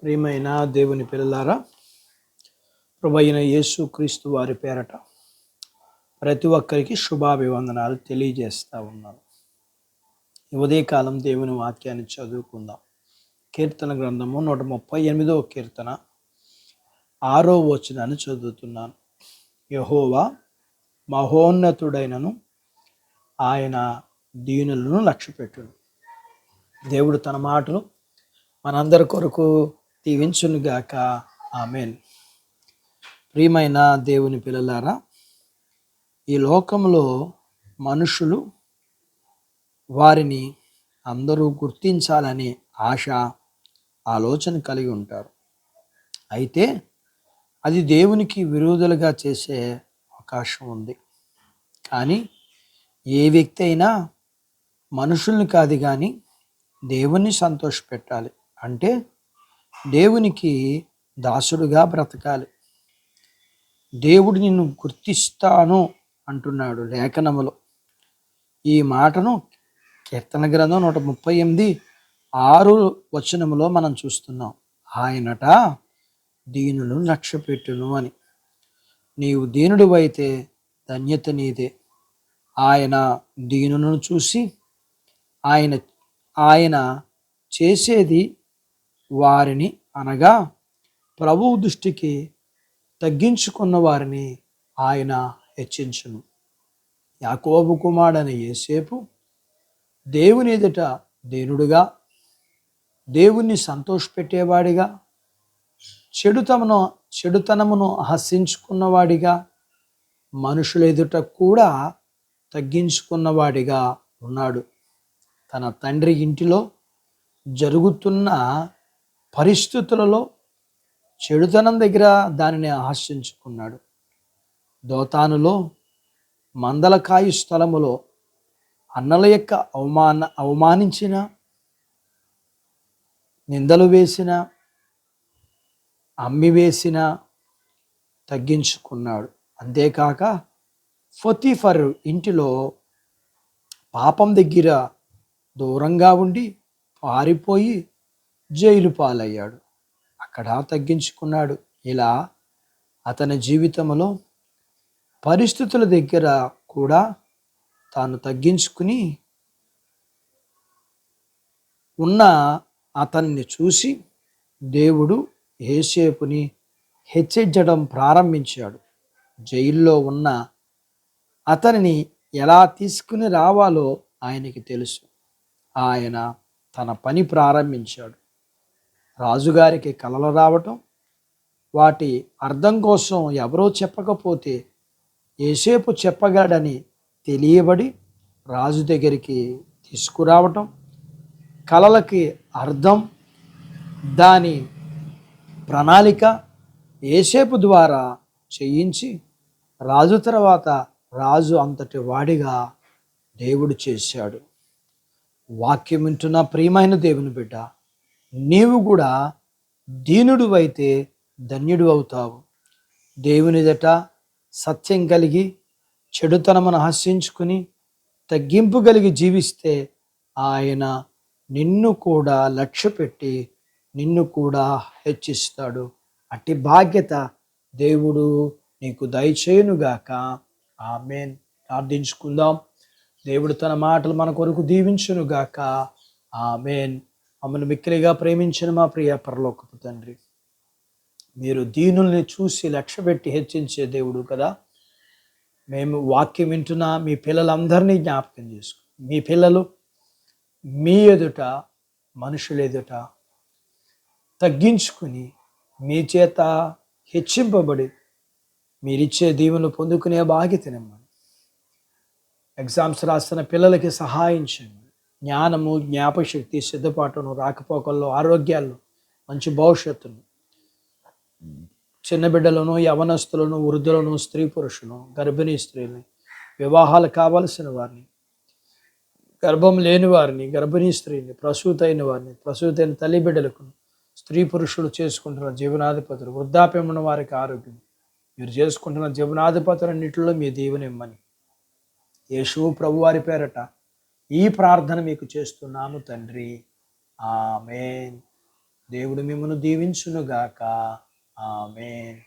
ప్రియమైన దేవుని పిల్లలారా, ప్రభువైన యేసు క్రీస్తు వారి పేరట ప్రతి ఒక్కరికి శుభాభివందనాలు తెలియజేస్తూ ఉన్నాను. ఈ ఉదయకాలం దేవుని వాక్యాన్ని చదువుకుందాం. కీర్తన గ్రంథము 138వ కీర్తన 6వ వచనాన్ని చదువుతున్నాను. యెహోవా మహోన్నతుడైనను, ఆయన దీనులను లక్ష్యపెట్టును. దేవుడు తన మాటలు మనందరి కొరకు దీవించునుగాక. ఆమేన్. ప్రియమైన దేవుని పిల్లలారా, ఈ లోకంలో మనుషులు వారిని అందరూ గుర్తించాలనే ఆశ, ఆలోచన కలిగి ఉంటారు. అయితే అది దేవునికి విరోధులుగా చేసే అవకాశం ఉంది. కానీ ఏ వ్యక్తి అయినా మనుషుల్ని కాదు కానీ దేవుణ్ణి సంతోషపెట్టాలి అంటే దేవునికి దాసుడుగా బ్రతకాలి. దేవుడు నిన్ను గుర్తిస్తాను అంటున్నాడు లేఖనములో. ఈ మాటను కీర్తన గ్రంథం 138:6 మనం చూస్తున్నాం. ఆయనట దీనులను లక్ష్యపెట్టును అని. నీవు దీనుడు అయితే ధన్యత నీదే. ఆయన దీనులను చూసి ఆయన చేసేది వారిని అనగా ప్రభువు దృష్టికి తగ్గించుకున్న వారిని ఆయన హెచ్చించును. యాకోబు కుమారుడైన యోసేపు దేవుని ఎదుట దీనుడుగా, దేవుణ్ణి సంతోషపెట్టేవాడిగా, చెడుతనమును హసించుకున్నవాడిగా, మనుషుల ఎదుట కూడా తగ్గించుకున్నవాడిగా ఉన్నాడు. తన తండ్రి ఇంటిలో జరుగుతున్న పరిస్థితులలో చెడుతనం దగ్గర దానిని ఆశించుకున్నాడు. దోతానులో మందలకాయి స్థలములో అన్నల యొక్క అవమానించిన, నిందలు వేసిన, అమ్మివేసిన తగ్గించుకున్నాడు. అంతేకాక పొతీఫర్ ఇంటిలో పాపం దగ్గర దూరంగా ఉండి పారిపోయి జైలు పాలయ్యాడు. అక్కడ తగ్గించుకున్నాడు. ఇలా అతని జీవితంలో పరిస్థితుల దగ్గర కూడా తాను తగ్గించుకుని ఉన్న అతన్ని చూసి దేవుడు యోసేపుని హెచ్చించడం ప్రారంభించాడు. జైల్లో ఉన్న అతనిని ఎలా తీసుకుని రావాలో ఆయనకి తెలుసు. ఆయన తన పని ప్రారంభించాడు. రాజుగారికి కలలు రావటం, వాటి అర్థం కోసం ఎవరో చెప్పకపోతే యోసేపు చెప్పగలడని తెలియబడి రాజు దగ్గరికి తీసుకురావటం, కలలకి అర్థం, దాని ప్రణాళిక యోసేపు ద్వారా చేయించి రాజు తర్వాత రాజు అంతటి వాడిగా దేవుడు చేశాడు. వాక్యం వింటున్న ప్రియమైన దేవుని బిడ్డ, నీవు కూడా దీనుడు అయితే ధన్యుడు అవుతావు. దేవుని ఎదుట సత్యం కలిగి, చెడుతనమును హసించుకుని, తగ్గింపు కలిగి జీవిస్తే ఆయన నిన్ను కూడా లక్ష్యపెట్టి నిన్ను కూడా హెచ్చిస్తాడు. అట్టి బాధ్యత దేవుడు నీకు దయచేయునుగాక. ఆమేన్. ప్రార్థించుకుందాం. దేవుడు తన మాటలు మన కొరకు దీవించునుగాక. ఆమేన్. మమ్మల్ని మిక్కిలిగా ప్రేమించిన మా ప్రియ పరలోకపు తండ్రి, మీరు దీనుల్ని చూసి లక్ష్యపెట్టి హెచ్చించే దేవుడు కదా. మేము వాక్యం వింటున్నా మీ పిల్లలందరినీ జ్ఞాపకం చేసుకో. మీ పిల్లలు మీ ఎదుట, మనుషుల ఎదుట తగ్గించుకుని మీ చేత హెచ్చింపబడి మీరిచ్చే దీవెనలు పొందుకునే బాధ్యతనిమ్మని. ఎగ్జామ్స్ రాస్తున్న పిల్లలకి సహాయం చేయండి. జ్ఞానము, జ్ఞాపశక్తి, సిద్ధపాటును, రాకపోకల్లో, ఆరోగ్యాల్లో, మంచి భవిష్యత్తును, చిన్న బిడ్డలను, యవనస్తులను, వృద్ధులను, స్త్రీ పురుషులను, గర్భిణీ స్త్రీలని, వివాహాలు కావలసిన వారిని, గర్భం లేని వారిని, గర్భిణీ స్త్రీని, ప్రసూతైన వారిని, ప్రసూతైన తల్లి బిడ్డలకు, స్త్రీ పురుషులు చేసుకుంటున్న జీవనాధిపతులు, వృద్ధాప్యం ఉన్న వారికి ఆరోగ్యం, మీరు చేసుకుంటున్న జీవనాధిపతులన్నింటిలో మీ దీవెన ఇమ్మని యేసు ప్రభువారి పేరట ఈ ప్రార్థన మీకు చేస్తున్నాము తండ్రి. ఆమేన్. దేవుడు మిమ్మల్ని దీవించునుగాక. ఆమేన్.